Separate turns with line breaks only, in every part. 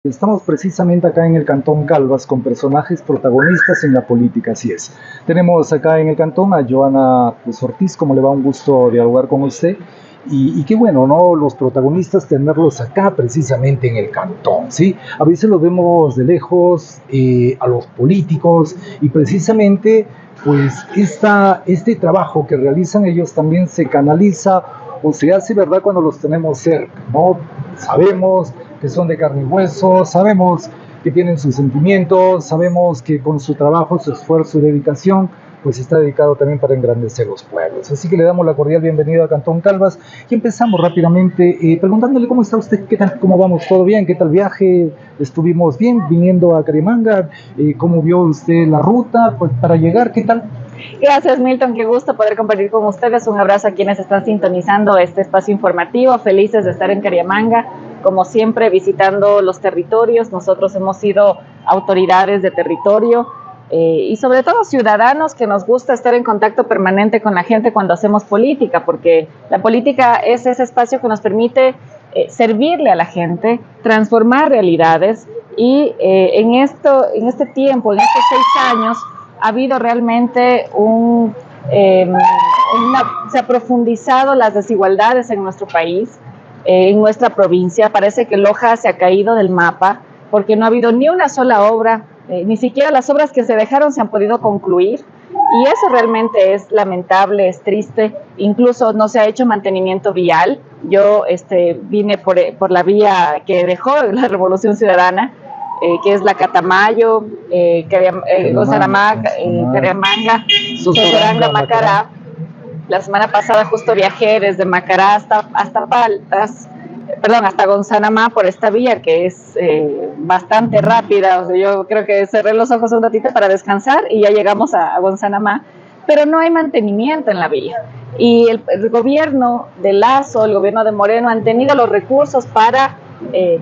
Estamos precisamente acá en el Cantón Calvas con personajes protagonistas en la política, así es. Tenemos acá en el cantón a Joana pues, Ortiz, como le va, un gusto dialogar con usted. Y qué bueno, ¿no? Los protagonistas tenerlos acá precisamente en el cantón, ¿sí? A veces los vemos de lejos, a los políticos, y precisamente pues este trabajo que realizan ellos también se canaliza o se hace verdad cuando los tenemos cerca, ¿no? Sabemos que son de carne y hueso, sabemos que tienen sus sentimientos, sabemos que con su trabajo, su esfuerzo y dedicación, pues está dedicado también para engrandecer los pueblos. Así que le damos la cordial bienvenida a Cantón Calvas y empezamos rápidamente preguntándole cómo está usted, qué tal, cómo vamos, todo bien, qué tal viaje, estuvimos bien viniendo a Carimanga, cómo vio usted la ruta pues, para llegar, qué tal.
Gracias, Milton, qué gusto poder compartir con ustedes. Un abrazo a quienes están sintonizando este espacio informativo, felices de estar en Cariamanga, como siempre visitando los territorios. Nosotros hemos sido autoridades de territorio y sobre todo ciudadanos que nos gusta estar en contacto permanente con la gente cuando hacemos política, porque la política es ese espacio que nos permite servirle a la gente, transformar realidades y en este tiempo, en estos 6 años, ha habido realmente se ha profundizado las desigualdades en nuestro país, en nuestra provincia. Parece que Loja se ha caído del mapa porque no ha habido ni una sola obra, ni siquiera las obras que se dejaron se han podido concluir. Y eso realmente es lamentable, es triste. Incluso no se ha hecho mantenimiento vial. Yo vine por la vía que dejó la Revolución Ciudadana, que es la Catamayo, Cariamanga, Sosoranga, Macará. La semana pasada justo viajé desde Macará hasta Gonzanamá por esta vía que es bastante rápida. O sea, yo creo que cerré los ojos un ratito para descansar y ya llegamos a Gonzanamá, pero no hay mantenimiento en la vía. Y el gobierno de Lasso, el gobierno de Moreno han tenido los recursos para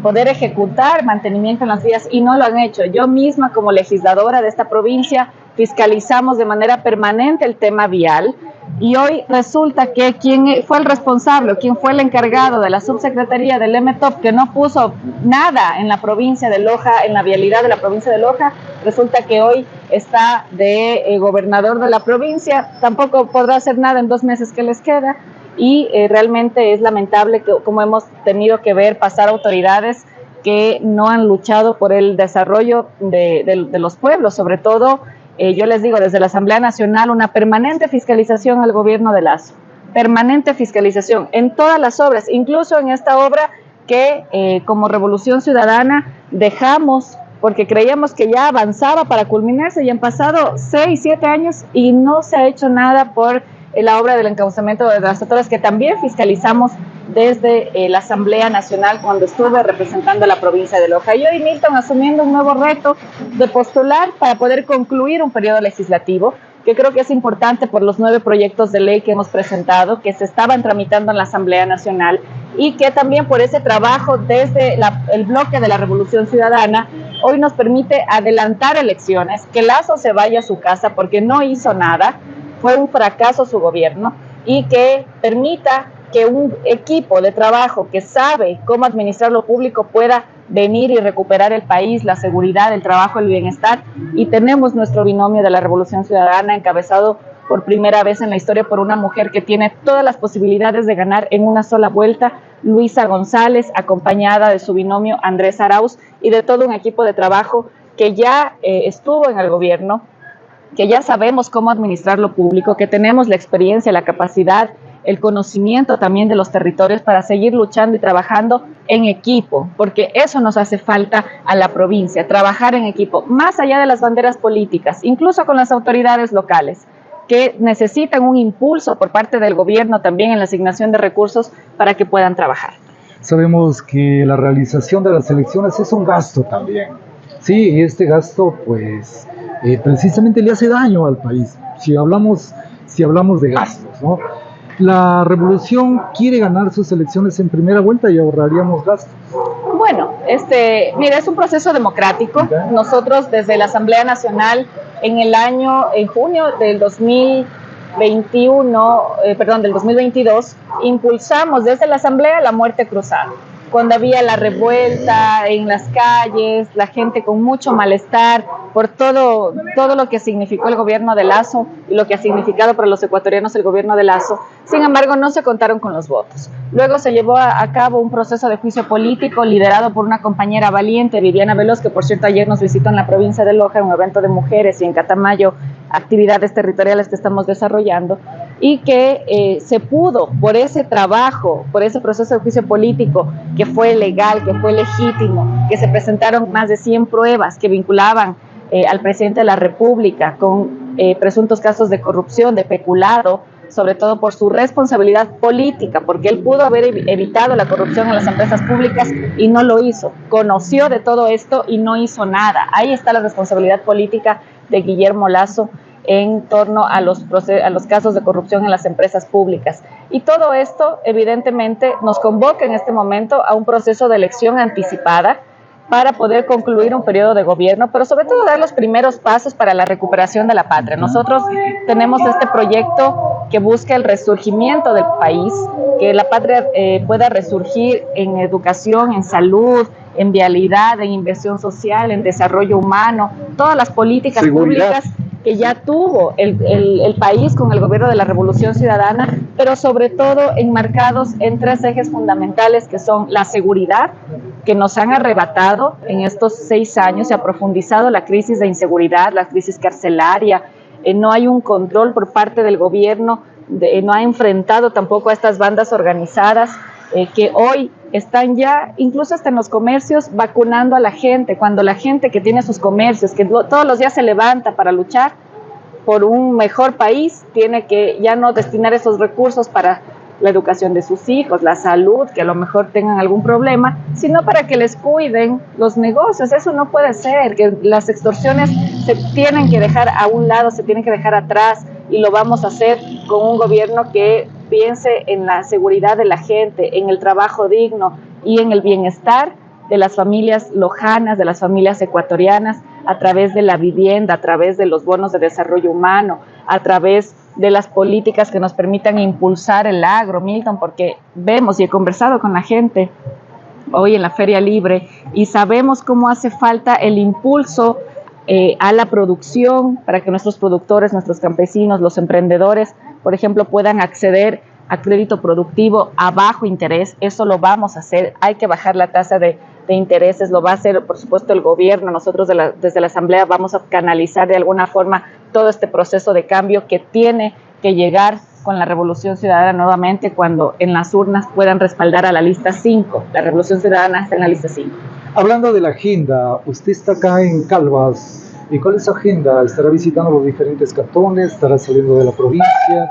poder ejecutar mantenimiento en las vías y no lo han hecho. Yo misma, como legisladora de esta provincia, fiscalizamos de manera permanente el tema vial y hoy resulta que quien fue el responsable, quien fue el encargado de la subsecretaría del MTOP, que no puso nada en la provincia de Loja, en la vialidad de la provincia de Loja, resulta que hoy está de gobernador de la provincia, tampoco podrá hacer nada en 2 meses que les queda. Y realmente es lamentable que como hemos tenido que ver pasar autoridades que no han luchado por el desarrollo de los pueblos, sobre todo, yo les digo, desde la Asamblea Nacional, una permanente fiscalización al gobierno de Lasso, permanente fiscalización en todas las obras, incluso en esta obra que como Revolución Ciudadana dejamos porque creíamos que ya avanzaba para culminarse y han pasado 6, 7 años y no se ha hecho nada por la obra del encauzamiento de las tractoras, que también fiscalizamos desde la Asamblea Nacional cuando estuve representando a la provincia de Loja. Y hoy, Milton, asumiendo un nuevo reto de postular para poder concluir un periodo legislativo, que creo que es importante por los 9 proyectos de ley que hemos presentado, que se estaban tramitando en la Asamblea Nacional, y que también por ese trabajo desde el bloque de la Revolución Ciudadana, hoy nos permite adelantar elecciones, que Lasso se vaya a su casa porque no hizo nada, fue un fracaso su gobierno, y que permita que un equipo de trabajo que sabe cómo administrar lo público pueda venir y recuperar el país, la seguridad, el trabajo, el bienestar. Y tenemos nuestro binomio de la Revolución Ciudadana encabezado por primera vez en la historia por una mujer que tiene todas las posibilidades de ganar en una sola vuelta, Luisa González, acompañada de su binomio Andrés Arauz y de todo un equipo de trabajo que ya estuvo en el gobierno, que ya sabemos cómo administrar lo público, que tenemos la experiencia, la capacidad, el conocimiento también de los territorios para seguir luchando y trabajando en equipo, porque eso nos hace falta a la provincia, trabajar en equipo, más allá de las banderas políticas, incluso con las autoridades locales, que necesitan un impulso por parte del gobierno también en la asignación de recursos para que puedan trabajar.
Sabemos que la realización de las elecciones es un gasto también. Sí, y este gasto pues precisamente le hace daño al país. Si hablamos de gastos, ¿no? La revolución quiere ganar sus elecciones en primera vuelta y ahorraríamos gastos.
Bueno, mira, es un proceso democrático. Okay. Nosotros desde la Asamblea Nacional en junio del 2022, impulsamos desde la Asamblea la muerte cruzada. cuando había la revuelta en las calles, la gente con mucho malestar por todo lo que significó el gobierno de Lasso y lo que ha significado para los ecuatorianos el gobierno de Lasso. Sin embargo, no se contaron con los votos. Luego se llevó a cabo un proceso de juicio político liderado por una compañera valiente, Viviana Veloz, que por cierto ayer nos visitó en la provincia de Loja en un evento de mujeres, y en Catamayo actividades territoriales que estamos desarrollando, y que se pudo, por ese trabajo, por ese proceso de juicio político que fue legal, que fue legítimo, que se presentaron más de 100 pruebas que vinculaban al presidente de la República con presuntos casos de corrupción, de peculado, sobre todo por su responsabilidad política, porque él pudo haber evitado la corrupción en las empresas públicas y no lo hizo. Conoció de todo esto y no hizo nada. Ahí está la responsabilidad política de Guillermo Lasso en torno a los casos de corrupción en las empresas públicas. Y todo esto, evidentemente, nos convoca en este momento a un proceso de elección anticipada para poder concluir un periodo de gobierno, pero sobre todo dar los primeros pasos para la recuperación de la patria. Nosotros tenemos este proyecto que busca el resurgimiento del país, que la patria pueda resurgir en educación, en salud, en vialidad, en inversión social, en desarrollo humano, todas las políticas públicas que ya tuvo el país con el gobierno de la Revolución Ciudadana, pero sobre todo enmarcados en 3 ejes fundamentales, que son la seguridad, que nos han arrebatado en estos 6 años. Se ha profundizado la crisis de inseguridad, la crisis carcelaria, no hay un control por parte del gobierno, no ha enfrentado tampoco a estas bandas organizadas que hoy están ya, incluso hasta en los comercios, vacunando a la gente, cuando la gente que tiene sus comercios, que todos los días se levanta para luchar por un mejor país, tiene que ya no destinar esos recursos para la educación de sus hijos, la salud, que a lo mejor tengan algún problema, sino para que les cuiden los negocios. Eso no puede ser, que las extorsiones se tienen que dejar a un lado, se tienen que dejar atrás, y lo vamos a hacer con un gobierno que piense en la seguridad de la gente, en el trabajo digno y en el bienestar de las familias lojanas, de las familias ecuatorianas, a través de la vivienda, a través de los bonos de desarrollo humano, a través de las políticas que nos permitan impulsar el agro, Milton, porque vemos, y he conversado con la gente hoy en la Feria Libre, y sabemos cómo hace falta el impulso a la producción para que nuestros productores, nuestros campesinos, los emprendedores, por ejemplo, puedan acceder a crédito productivo a bajo interés. Eso lo vamos a hacer. Hay que bajar la tasa de intereses, lo va a hacer, por supuesto, el gobierno. Nosotros desde la Asamblea vamos a canalizar de alguna forma todo este proceso de cambio que tiene que llegar con la Revolución Ciudadana nuevamente, cuando en las urnas puedan respaldar a la lista 5. La Revolución Ciudadana está en la lista 5.
Hablando de la agenda, usted está acá en Calvas. ¿Y cuál es su agenda? ¿Estará visitando los diferentes cantones? ¿Estará saliendo de la provincia?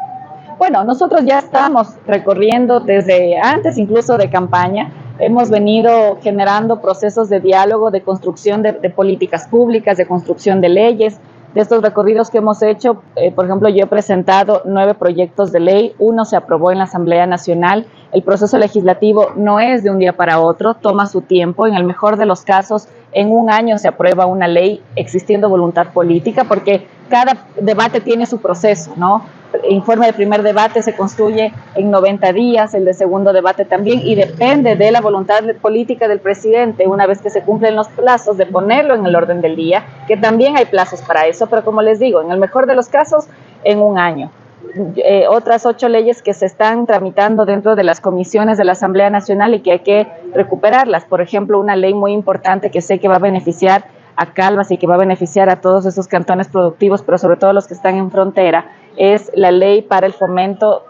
Bueno, nosotros ya estamos recorriendo desde antes incluso de campaña. Hemos venido generando procesos de diálogo, de construcción de políticas públicas, de construcción de leyes. De estos recorridos que hemos hecho, por ejemplo, yo he presentado 9 proyectos de ley, 1 se aprobó en la Asamblea Nacional. El proceso legislativo no es de un día para otro, toma su tiempo. En el mejor de los casos, en un año se aprueba una ley existiendo voluntad política, porque cada debate tiene su proceso, ¿no? El informe de primer debate se construye en 90 días, el de segundo debate también, y depende de la voluntad política del presidente, una vez que se cumplen los plazos, de ponerlo en el orden del día, que también hay plazos para eso, pero como les digo, en el mejor de los casos, en un año. Otras 8 leyes que se están tramitando dentro de las comisiones de la Asamblea Nacional y que hay que recuperarlas. Por ejemplo, una ley muy importante que sé que va a beneficiar a Calvas y que va a beneficiar a todos esos cantones productivos, pero sobre todo los que están en frontera, es la ley para el fomento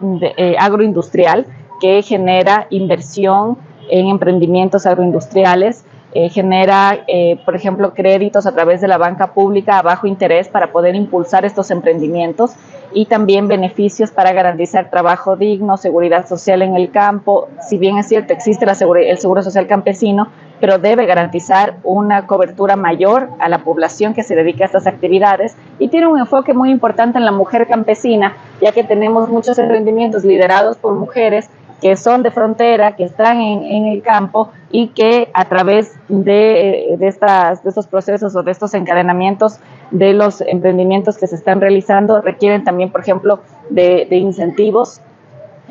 agroindustrial, que genera inversión en emprendimientos agroindustriales, genera, por ejemplo, créditos a través de la banca pública a bajo interés para poder impulsar estos emprendimientos, y también beneficios para garantizar trabajo digno, seguridad social en el campo. Si bien es cierto, existe el seguro social campesino, pero debe garantizar una cobertura mayor a la población que se dedica a estas actividades, y tiene un enfoque muy importante en la mujer campesina, ya que tenemos muchos emprendimientos liderados por mujeres que son de frontera, que están en el campo, y que a través de estos procesos o de estos encadenamientos de los emprendimientos que se están realizando requieren también, por ejemplo, de incentivos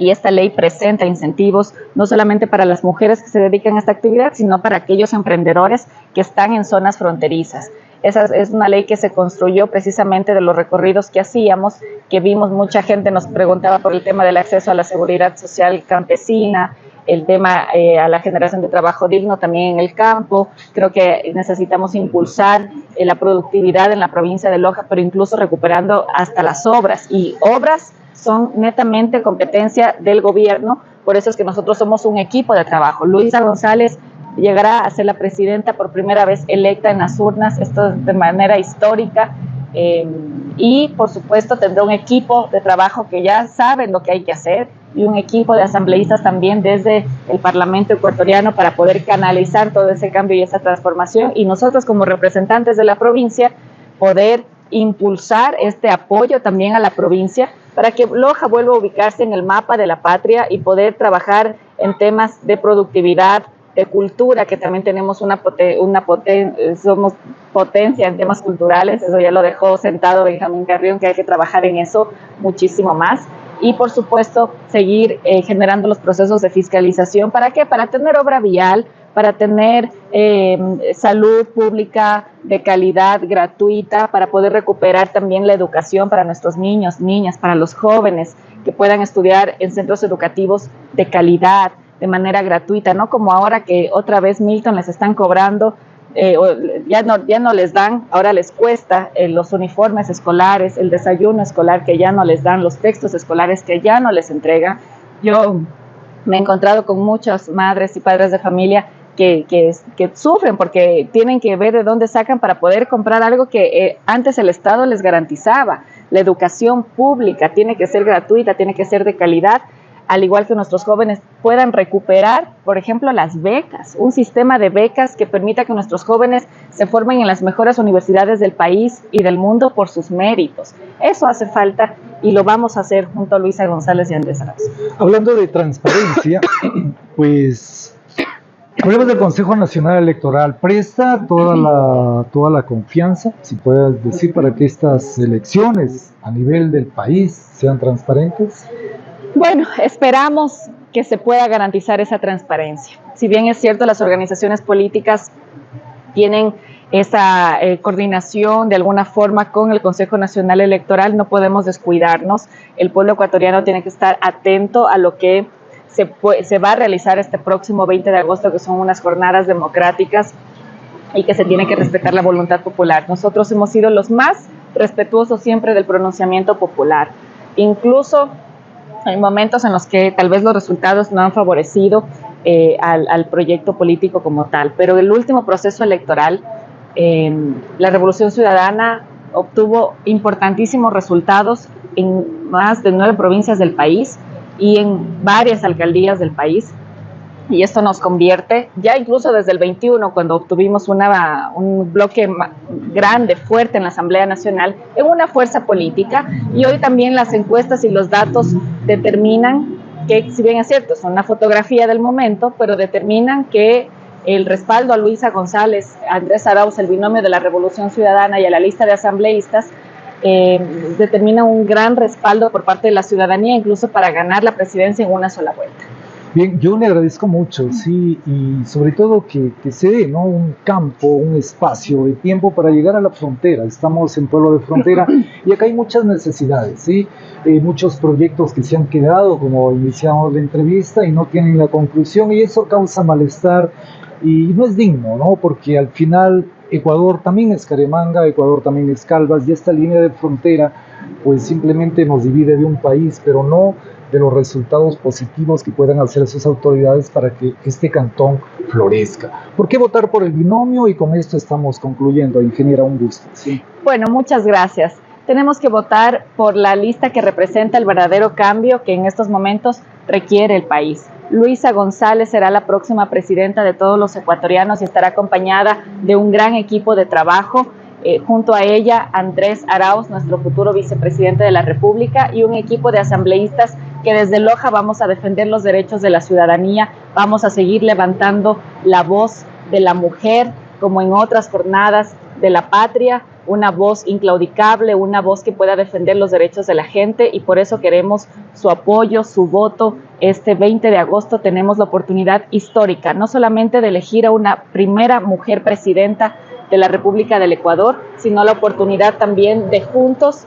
Y esta ley presenta incentivos no solamente para las mujeres que se dedican a esta actividad, sino para aquellos emprendedores que están en zonas fronterizas. Esa es una ley que se construyó precisamente de los recorridos que hacíamos, que vimos mucha gente nos preguntaba por el tema del acceso a la seguridad social campesina, el tema a la generación de trabajo digno también en el campo. Creo que necesitamos impulsar la productividad en la provincia de Loja, pero incluso recuperando hasta las obras, y obras son netamente competencia del gobierno. Por eso es que nosotros somos un equipo de trabajo. Luisa González llegará a ser la presidenta por primera vez electa en las urnas, esto de manera histórica, y por supuesto tendrá un equipo de trabajo que ya saben lo que hay que hacer, y un equipo de asambleístas también desde el Parlamento ecuatoriano para poder canalizar todo ese cambio y esa transformación, y nosotros como representantes de la provincia poder impulsar este apoyo también a la provincia para que Loja vuelva a ubicarse en el mapa de la patria y poder trabajar en temas de productividad, de cultura, que también tenemos somos potencia en temas culturales. Eso ya lo dejó sentado Benjamín Carrión, que hay que trabajar en eso muchísimo más. Y por supuesto seguir generando los procesos de fiscalización. ¿Para qué? Para tener obra vial, para tener salud pública de calidad, gratuita, para poder recuperar también la educación para nuestros niños, niñas, para los jóvenes que puedan estudiar en centros educativos de calidad, de manera gratuita, no como ahora que otra vez Milton les están cobrando, ya no les dan, ahora les cuesta los uniformes escolares, el desayuno escolar que ya no les dan, los textos escolares que ya no les entregan. Yo me he encontrado con muchas madres y padres de familia que sufren porque tienen que ver de dónde sacan para poder comprar algo que antes el Estado les garantizaba. La educación pública tiene que ser gratuita, tiene que ser de calidad, al igual que nuestros jóvenes puedan recuperar, por ejemplo, las becas, un sistema de becas que permita que nuestros jóvenes se formen en las mejores universidades del país y del mundo por sus méritos. Eso hace falta y lo vamos a hacer junto a Luisa González y Andrés Arauz.
Hablando de transparencia, pues hablemos del Consejo Nacional Electoral. ¿Presta toda la confianza, si puedes decir, para que estas elecciones a nivel del país sean transparentes?
Bueno, esperamos que se pueda garantizar esa transparencia. Si bien es cierto, las organizaciones políticas tienen esa coordinación de alguna forma con el Consejo Nacional Electoral, no podemos descuidarnos. El pueblo ecuatoriano tiene que estar atento a lo que se va a realizar este próximo 20 de agosto, que son unas jornadas democráticas y que se tiene que respetar la voluntad popular. Nosotros hemos sido los más respetuosos siempre del pronunciamiento popular. Incluso hay momentos en los que tal vez los resultados no han favorecido al proyecto político como tal, pero el último proceso electoral, la Revolución Ciudadana obtuvo importantísimos resultados en más de 9 provincias del país y en varias alcaldías del país, y esto nos convierte, ya incluso desde el 21, cuando obtuvimos un bloque grande, fuerte en la Asamblea Nacional, en una fuerza política, y hoy también las encuestas y los datos determinan que, si bien es cierto, es una fotografía del momento, pero determinan que el respaldo a Luisa González, a Andrés Arauz, el binomio de la Revolución Ciudadana, y a la lista de asambleístas, determina un gran respaldo por parte de la ciudadanía, incluso para ganar la presidencia en una sola vuelta.
Bien, yo le agradezco mucho, sí, y sobre todo que se dé, ¿no?, un campo, un espacio de tiempo para llegar a la frontera. Estamos en pueblo de frontera y acá hay muchas necesidades, ¿sí? Muchos proyectos que se han quedado, como iniciamos la entrevista, y no tienen la conclusión, y eso causa malestar y no es digno, ¿no? Porque al final Ecuador también es Caremanga, Ecuador también es Calvas, y esta línea de frontera pues simplemente nos divide de un país, pero no de los resultados positivos que puedan hacer sus autoridades para que este cantón florezca. ¿Por qué votar por el binomio? Y con esto estamos concluyendo, ingeniera, un gusto. Sí.
Bueno, muchas gracias. Tenemos que votar por la lista que representa el verdadero cambio que en estos momentos requiere el país. Luisa González será la próxima presidenta de todos los ecuatorianos y estará acompañada de un gran equipo de trabajo. Junto a ella, Andrés Arauz, nuestro futuro vicepresidente de la República, y un equipo de asambleístas que desde Loja vamos a defender los derechos de la ciudadanía, vamos a seguir levantando la voz de la mujer, como en otras jornadas de la patria, una voz inclaudicable, una voz que pueda defender los derechos de la gente, y por eso queremos su apoyo, su voto. Este 20 de agosto tenemos la oportunidad histórica, no solamente de elegir a una primera mujer presidenta de la República del Ecuador, sino la oportunidad también de juntos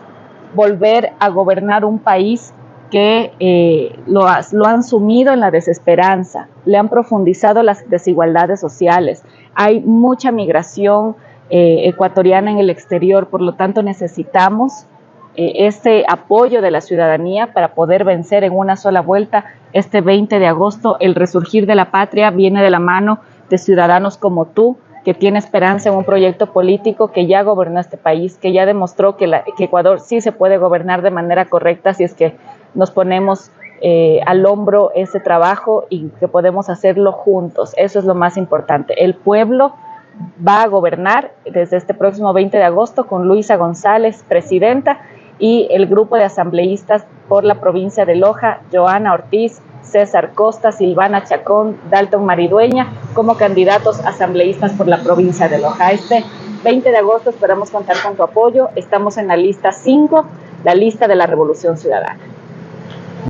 volver a gobernar un país que lo han sumido en la desesperanza, le han profundizado las desigualdades sociales, hay mucha migración ecuatoriana en el exterior, por lo tanto necesitamos este apoyo de la ciudadanía para poder vencer en una sola vuelta este 20 de agosto. El resurgir de la patria viene de la mano de ciudadanos como tú, que tiene esperanza en un proyecto político que ya gobernó este país, que ya demostró que Ecuador sí se puede gobernar de manera correcta si es que nos ponemos al hombro ese trabajo y que podemos hacerlo juntos. Eso es lo más importante. El pueblo va a gobernar desde este próximo 20 de agosto con Luisa González, presidenta, y el grupo de asambleístas por la provincia de Loja, Joana Ortiz, César Costa, Silvana Chacón, Dalton Maridueña, como candidatos asambleístas por la provincia de Loja. Este 20 de agosto esperamos contar con tu apoyo. Estamos en la lista 5, la lista de la Revolución Ciudadana.